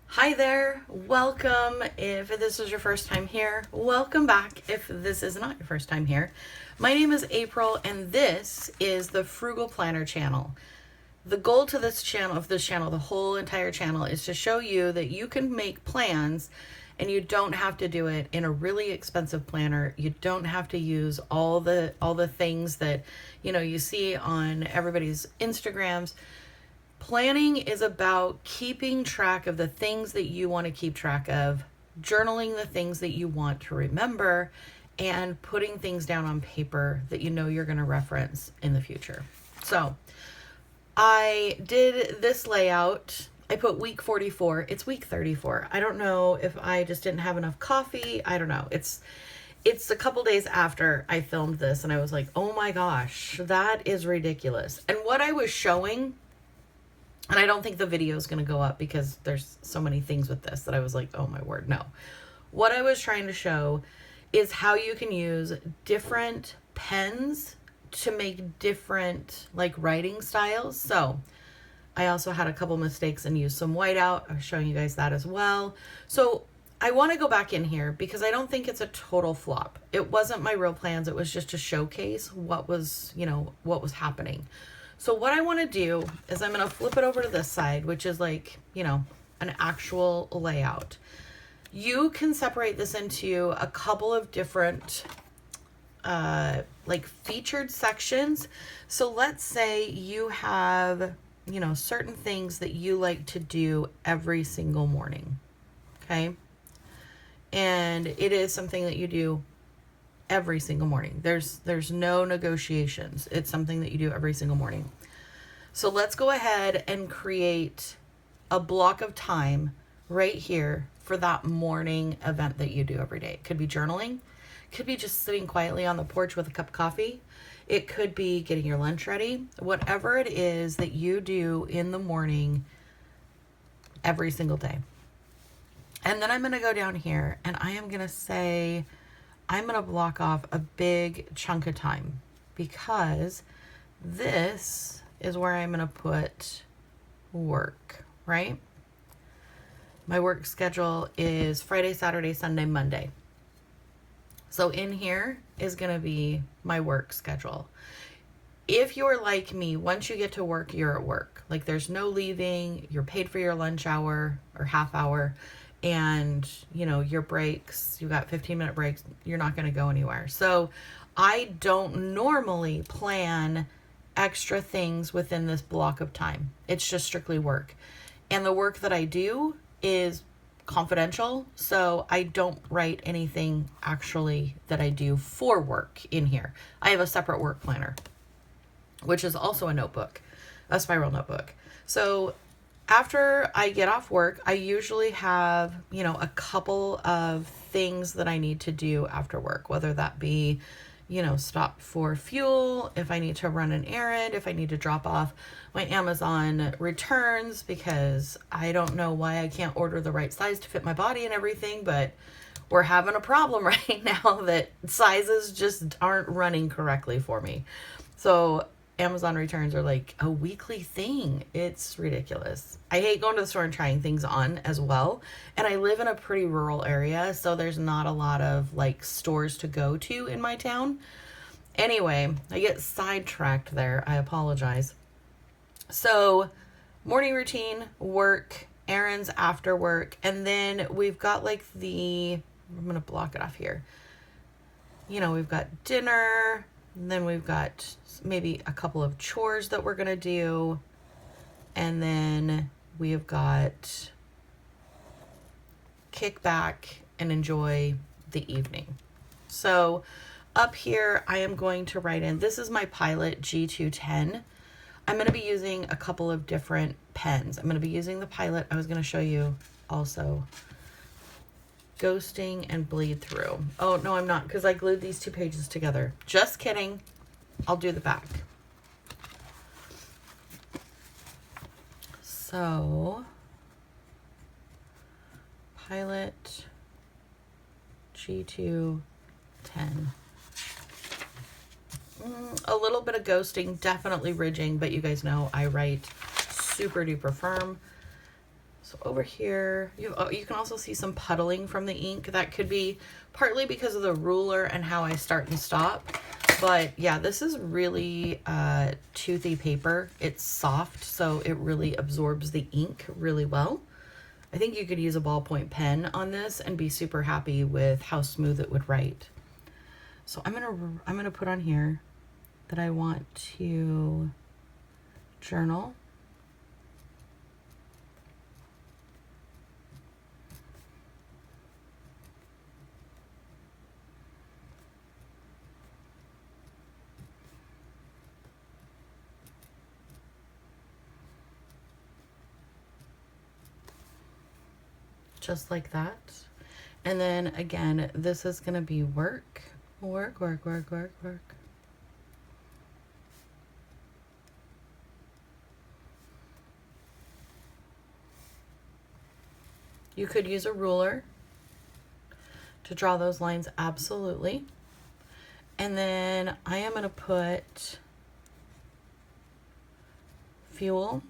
Hi there, welcome. If this is your first time here, welcome back. If this is not your first time here, my name is April and this is the Frugal Planner channel. The goal to this channel, the whole entire channel, is to show you that you can make plans and you don't have to do it in a really expensive planner. You don't have to use all the things that you see on everybody's Instagrams. Planning is about keeping track of the things that you want to keep track of, journaling the things that you want to remember, and putting things down on paper that you know you're going to reference in the future. So I did this layout. I put week 44. It's week 34. I don't know if I just didn't have enough coffee. I don't know. It's a couple days after I filmed this and I was like, oh my gosh, that is ridiculous. And what I was showing, and I don't think the video is going to go up because there's so many things with this that I was like, oh my word, no. What I was trying to show is how you can use different pens to make different writing styles. So I also had a couple mistakes and used some whiteout. I was showing you guys that as well. So I want to go back in here because I don't think it's a total flop. It wasn't my real plans. It was just to showcase what was happening. So what I want to do is I'm going to flip it over to this side, which is an actual layout. You can separate this into a couple of different featured sections. So let's say you have, certain things that you like to do every single morning. Okay. And it is something that you do every single morning. There's no negotiations. It's something that you do every single morning. So let's go ahead and create a block of time right here for that morning event that you do every day. It could be journaling. It could be just sitting quietly on the porch with a cup of coffee. It could be getting your lunch ready. Whatever it is that you do in the morning every single day. And then I'm going to go down here and I am going to say, I'm going to block off a big chunk of time because this is where I'm going to put work, right? My work schedule is Friday, Saturday, Sunday, Monday. So in here is going to be my work schedule. If you're like me, once you get to work, you're at work. There's no leaving. You're paid for your lunch hour or half hour. And your breaks, you got 15-minute breaks, you're not going to go anywhere. So I don't normally plan extra things within this block of time. It's just strictly work. And the work that I do is confidential, so I don't write anything actually that I do for work in here. I have a separate work planner, which is also a notebook, a spiral notebook. So after I get off work, I usually have, a couple of things that I need to do after work, whether that be, stop for fuel, if I need to run an errand, if I need to drop off my Amazon returns, because I don't know why I can't order the right size to fit my body and everything, but we're having a problem right now that sizes just aren't running correctly for me. So Amazon returns are like a weekly thing. It's ridiculous. I hate going to the store and trying things on as well. And I live in a pretty rural area, so there's not a lot of stores to go to in my town. Anyway, I get sidetracked there. I apologize. So morning routine, work, errands after work, and then we've got I'm going to block it off here. We've got dinner, and then we've got maybe a couple of chores that we're going to do. And then we've got kick back and enjoy the evening. So up here, I am going to write in, this is my Pilot G210. I'm going to be using a couple of different pens. I'm going to be using the Pilot. I was going to show you also Ghosting and Bleed Through. Oh, no, I'm not, because I glued these two pages together. Just kidding. I'll do the back. So, Pilot G210. A little bit of ghosting, definitely ridging, but you guys know I write super duper firm. So over here, you can also see some puddling from the ink. That could be partly because of the ruler and how I start and stop. But yeah, this is really toothy paper. It's soft, so it really absorbs the ink really well. I think you could use a ballpoint pen on this and be super happy with how smooth it would write. So I'm gonna put on here that I want to journal. Just like that. And then again, this is gonna be work, work, work, work, work, work. You could use a ruler to draw those lines, absolutely. And then I am gonna put fuel,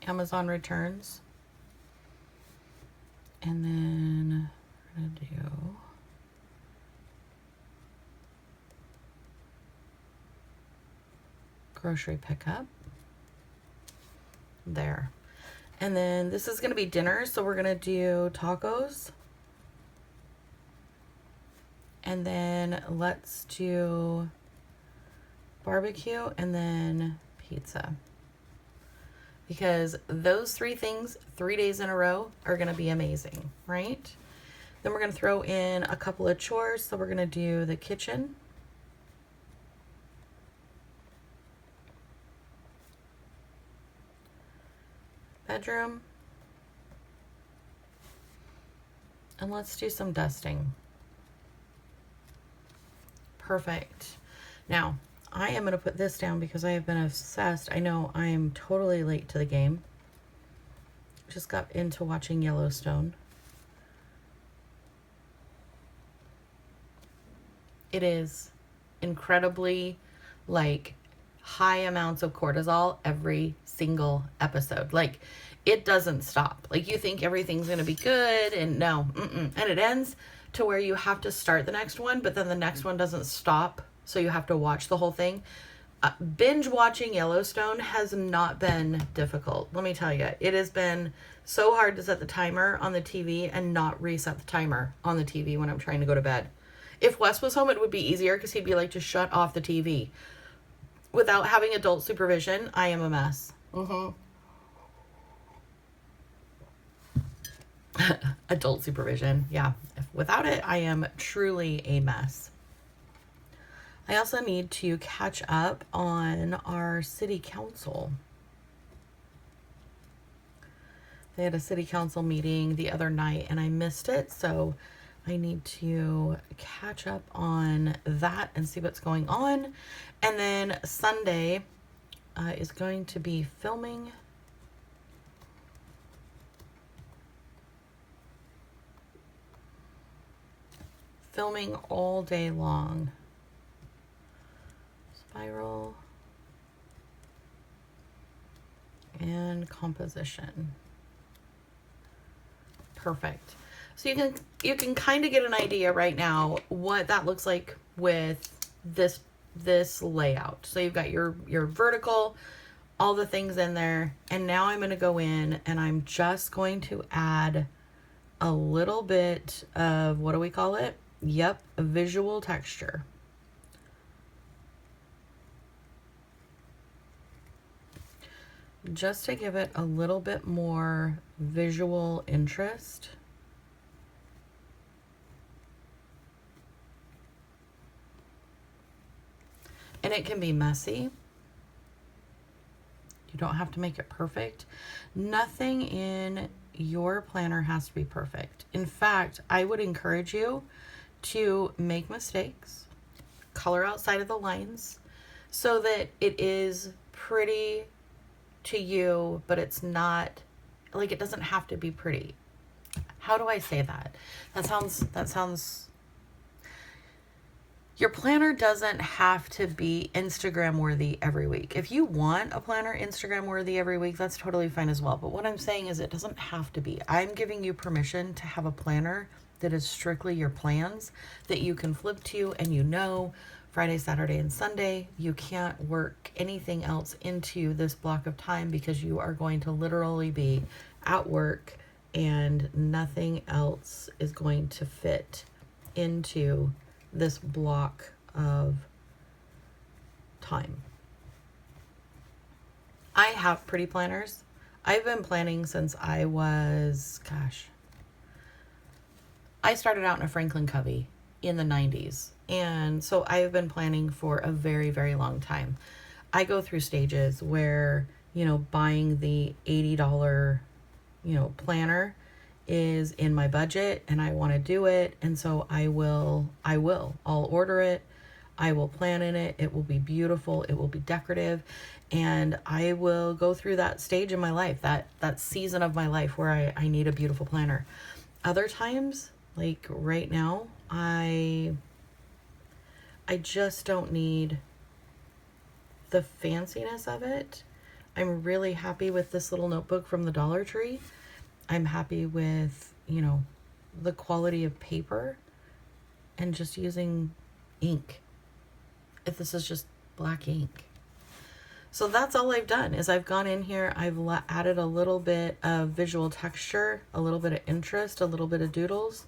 Amazon returns, and then we're gonna do grocery pickup there. And then this is gonna be dinner, so we're gonna do tacos, and then let's do barbecue and then pizza, because those three things 3 days in a row are gonna be amazing, right? Then we're gonna throw in a couple of chores. So we're gonna do the kitchen, bedroom, and let's do some dusting. Perfect. Now, I am going to put this down because I have been obsessed. I know I am totally late to the game. Just got into watching Yellowstone. It is incredibly like high amounts of cortisol every single episode. Like it doesn't stop. Like you think everything's going to be good and no, and it ends to where you have to start the next one, but then the next one doesn't stop. So you have to watch the whole thing. Binge watching Yellowstone has not been difficult. Let me tell you, it has been so hard to set the timer on the TV and not reset the timer on the TV when I'm trying to go to bed. If Wes was home, it would be easier because he'd be like, just shut off the TV. Without having adult supervision, I am a mess. Adult supervision, yeah. Without it, I am truly a mess. I also need to catch up on our city council. They had a city council meeting the other night and I missed it, so I need to catch up on that and see what's going on. And then Sunday is going to be filming. Filming all day long. Spiral and composition. Perfect. So you can kind of get an idea right now what that looks like with this layout. So you've got your vertical, all the things in there, and now I'm going to go in and I'm just going to add a little bit of, what do we call it? Yep, a visual texture. Just to give it a little bit more visual interest. And it can be messy. You don't have to make it perfect. Nothing in your planner has to be perfect. In fact, I would encourage you to make mistakes, color outside of the lines so that it is pretty to you, but it's not like, it doesn't have to be pretty. How do I say that? That sounds Your planner doesn't have to be Instagram worthy every week. If you want a planner Instagram worthy every week, that's totally fine as well. But what I'm saying is it doesn't have to be. I'm giving you permission to have a planner that is strictly your plans that you can flip to, and you know Friday, Saturday, and Sunday, you can't work anything else into this block of time because you are going to literally be at work and nothing else is going to fit into this block of time. I have pretty planners. I've been planning since I was, I started out in a Franklin Covey in the 90s. And so I've been planning for a very, very long time. I go through stages where, buying the $80, planner is in my budget and I want to do it. And so I'll order it. I will plan in it. It will be beautiful. It will be decorative. And I will go through that stage in my life, that season of my life where I need a beautiful planner. Other times, like right now, I just don't need the fanciness of it. I'm really happy with this little notebook from the Dollar Tree. I'm happy with, the quality of paper and just using ink. If this is just black ink. So that's all I've done is I've gone in here, I've added a little bit of visual texture, a little bit of interest, a little bit of doodles.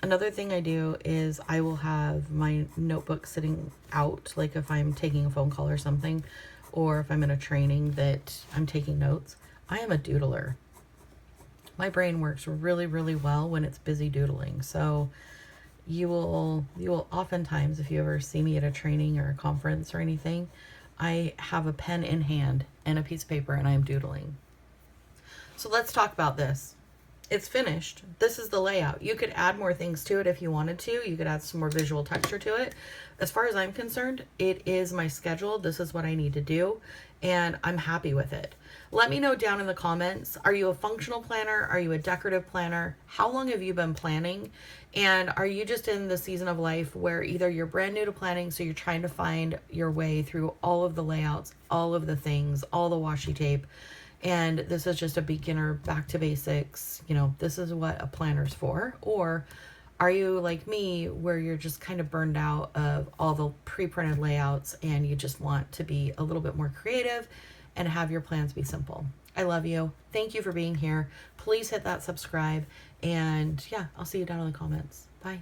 Another thing I do is I will have my notebook sitting out, like if I'm taking a phone call or something, or if I'm in a training that I'm taking notes. I am a doodler. My brain works really, really well when it's busy doodling. So you will oftentimes, if you ever see me at a training or a conference or anything, I have a pen in hand and a piece of paper and I'm doodling. So let's talk about this. It's finished. This is the layout. You could add more things to it if you wanted to. You could add some more visual texture to it. As far as I'm concerned, it is my schedule. This is what I need to do, and I'm happy with it. Let me know down in the comments, are you a functional planner? Are you a decorative planner? How long have you been planning? And are you just in the season of life where either you're brand new to planning, so you're trying to find your way through all of the layouts, all of the things, all the washi tape, and this is just a beginner back to basics, this is what a planner's for? Or are you like me where you're just kind of burned out of all the pre-printed layouts and you just want to be a little bit more creative and have your plans be simple? I love you. Thank you for being here. Please hit that subscribe, and yeah, I'll see you down in the comments. Bye.